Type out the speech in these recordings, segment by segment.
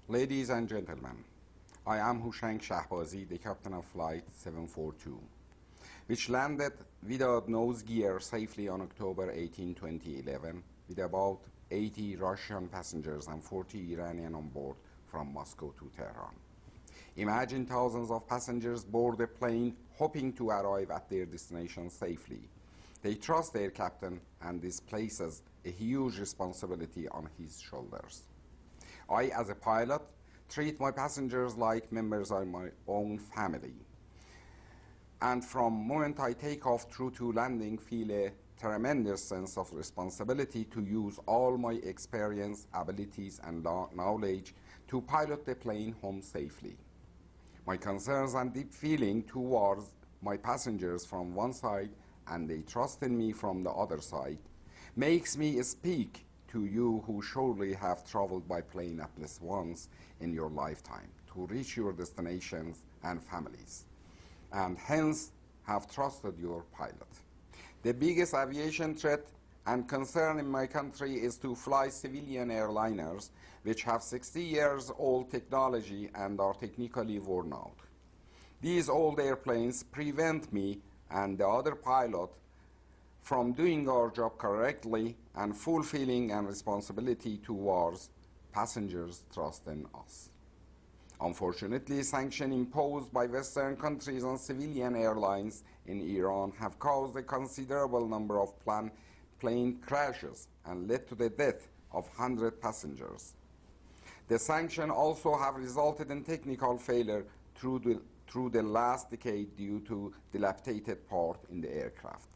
Ladies and gentlemen, I am Hoosheng Shahbazí, the captain of Flight 742, which landed without nose gear safely on October 18, 2011, with about 80 Russian passengers and 40 Iranian on board from Moscow to Tehran. Imagine thousands of passengers board a plane hoping to arrive at their destination safely. They trust their captain, and this places a huge responsibility on his shoulders. I, as a pilot, treat my passengers like members of my own family. And from the moment I take off through to landing, feel a tremendous sense of responsibility to use all my experience, abilities, and knowledge to pilot the plane home safely. My concerns and deep feeling towards my passengers from one side and they trust in me from the other side makes me speak to you who surely have traveled by plane at least once in your lifetime to reach your destinations and families, and hence have trusted your pilot. The biggest aviation threat and concern in my country is to fly civilian airliners which have 60 years old technology and are technically worn out. These old airplanes prevent me and the other pilot from doing our job correctly and fulfilling and responsibility towards passengers' trust in us. Unfortunately, sanctions imposed by Western countries on civilian airlines in Iran have caused a considerable number of plane crashes and led to the death of 100 passengers. The sanctions also have resulted in technical failure through the last decade due to dilapidated parts in the aircraft.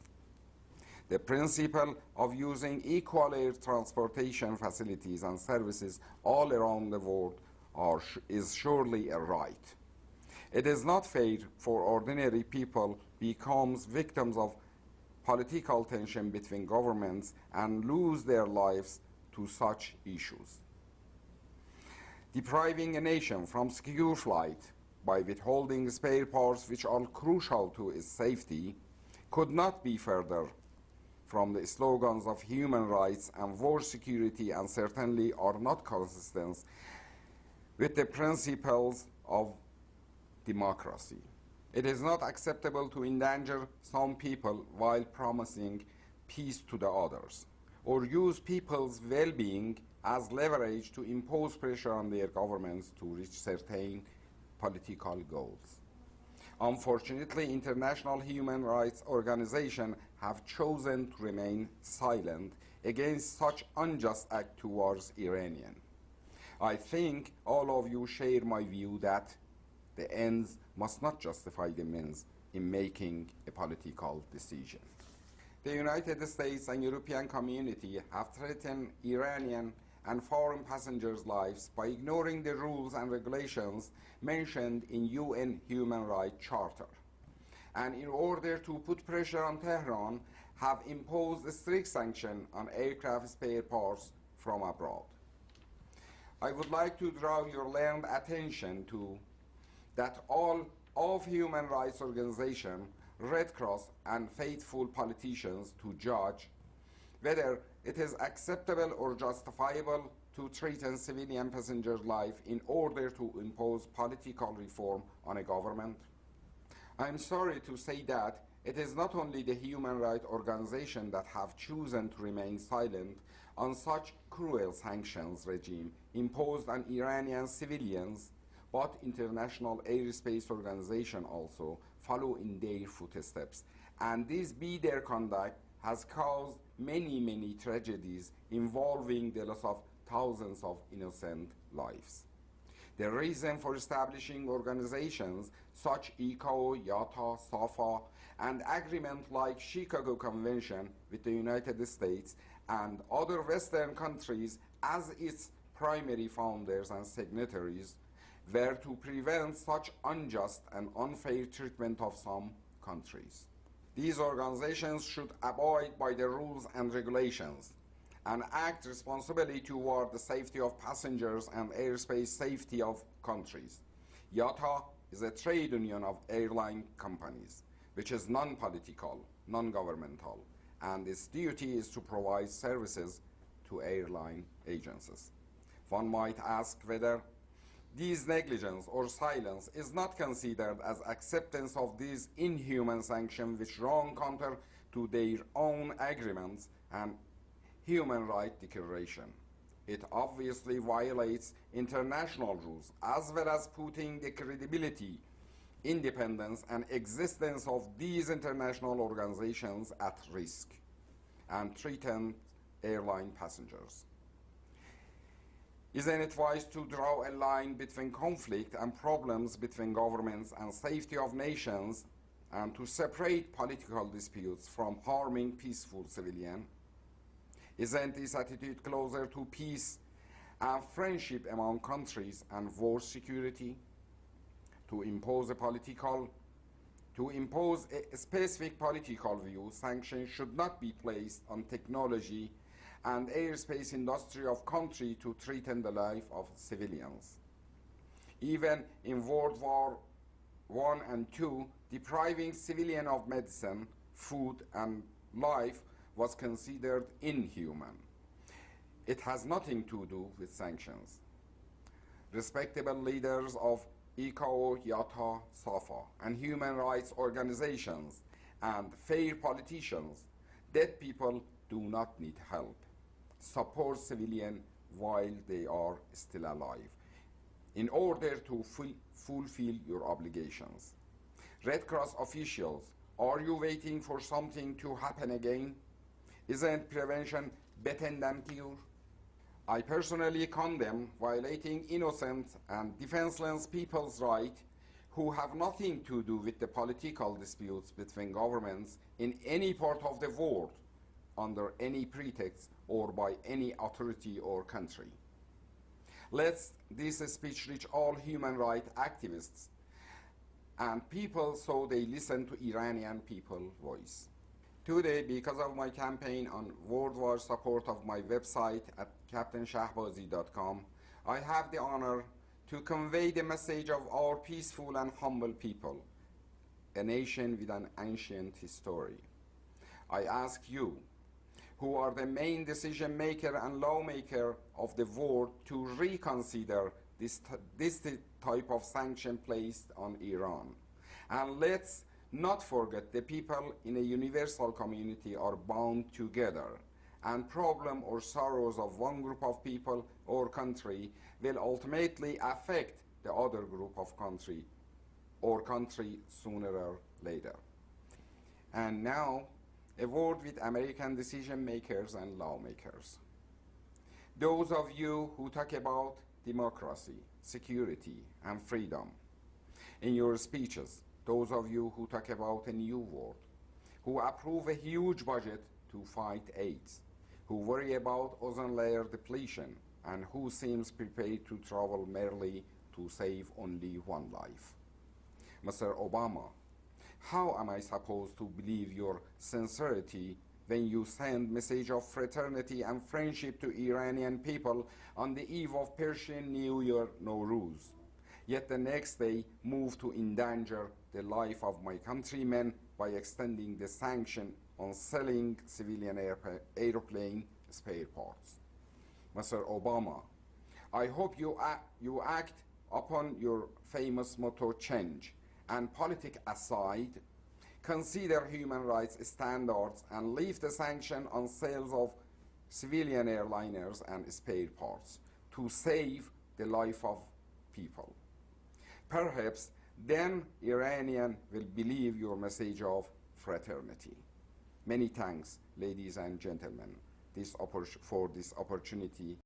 The principle of using equal air transportation facilities and services all around the world is surely a right. It is not fair for ordinary people becomes victims of political tension between governments and lose their lives to such issues. Depriving a nation from secure flight by withholding spare parts which are crucial to its safety could not be further from the slogans of human rights and war security, and certainly are not consistent with the principles of democracy. It is not acceptable to endanger some people while promising peace to the others, or use people's well-being as leverage to impose pressure on their governments to reach certain political goals. Unfortunately, international human rights organizations have chosen to remain silent against such unjust act towards Iranians. I think all of you share my view that the ends must not justify the means in making a political decision. The United States and European community have threatened Iranian and foreign passengers' lives by ignoring the rules and regulations mentioned in UN Human Rights Charter. And in order to put pressure on Tehran, have imposed a strict sanction on aircraft spare parts from abroad. I would like to draw your learned attention to that all of human rights organizations, Red Cross, and faithful politicians to judge whether it is acceptable or justifiable to threaten civilian passengers' life in order to impose political reform on a government. I am sorry to say that it is not only the human rights organizations that have chosen to remain silent on such cruel sanctions regime imposed on Iranian civilians, but international airspace organizations also follow in their footsteps, and this be their conduct has caused many tragedies involving the loss of thousands of innocent lives. The reason for establishing organizations such ICAO, YATA, SAFA, and agreements like Chicago Convention with the United States and other Western countries as its primary founders and signatories were to prevent such unjust and unfair treatment of some countries. These organizations should abide by the rules and regulations and act responsibly toward the safety of passengers and airspace safety of countries. YATA is a trade union of airline companies, which is non-political, non-governmental, and its duty is to provide services to airline agencies. One might ask whether These negligence or silence is not considered as acceptance of these inhuman sanctions which run counter to their own agreements and human rights declaration. It obviously violates international rules as well as putting the credibility, independence, and existence of these international organizations at risk and threaten airline passengers. Isn't it wise to draw a line between conflict and problems between governments and safety of nations, and to separate political disputes from harming peaceful civilians? Isn't this attitude closer to peace and friendship among countries and world security? To impose a specific political view, sanctions should not be placed on technology and airspace industry of country to threaten the life of civilians. Even in World War I and II, depriving civilians of medicine, food, and life was considered inhuman. It has nothing to do with sanctions. Respectable leaders of ICAO, IATA, SAFA, and human rights organizations and fair politicians, dead people do not need help. Support civilians while they are still alive in order to fulfill your obligations. Red Cross officials, are you waiting for something to happen again? Isn't prevention better than cure? I personally condemn violating innocent and defenseless people's rights who have nothing to do with the political disputes between governments in any part of the world, under any pretext or by any authority or country. Let this speech reach all human rights activists and people so they listen to Iranian people's voice. Today, because of my campaign on worldwide support of my website at captainshahbazi.com, I have the honor to convey the message of our peaceful and humble people, a nation with an ancient history. I ask you, who are the main decision maker and lawmaker of the world, to reconsider this type of sanction placed on Iran. And let's not forget the people in a universal community are bound together, and problem or sorrows of one group of people or country will ultimately affect the other group of country or country sooner or later. And now, a word with American decision makers and lawmakers. Those of you who talk about democracy, security, and freedom in your speeches, those of you who talk about a new world, who approve a huge budget to fight AIDS, who worry about ozone layer depletion, and who seems prepared to travel merely to save only one life. Mr. Obama, how am I supposed to believe your sincerity when you send message of fraternity and friendship to Iranian people on the eve of Persian New Year Nowruz, yet the next day move to endanger the life of my countrymen by extending the sanction on selling civilian airplane spare parts? Mr. Obama, I hope you act upon your famous motto, change, and politics aside, consider human rights standards and leave the sanction on sales of civilian airliners and spare parts to save the life of people. Perhaps then Iranian will believe your message of fraternity. Many thanks, ladies and gentlemen, for this opportunity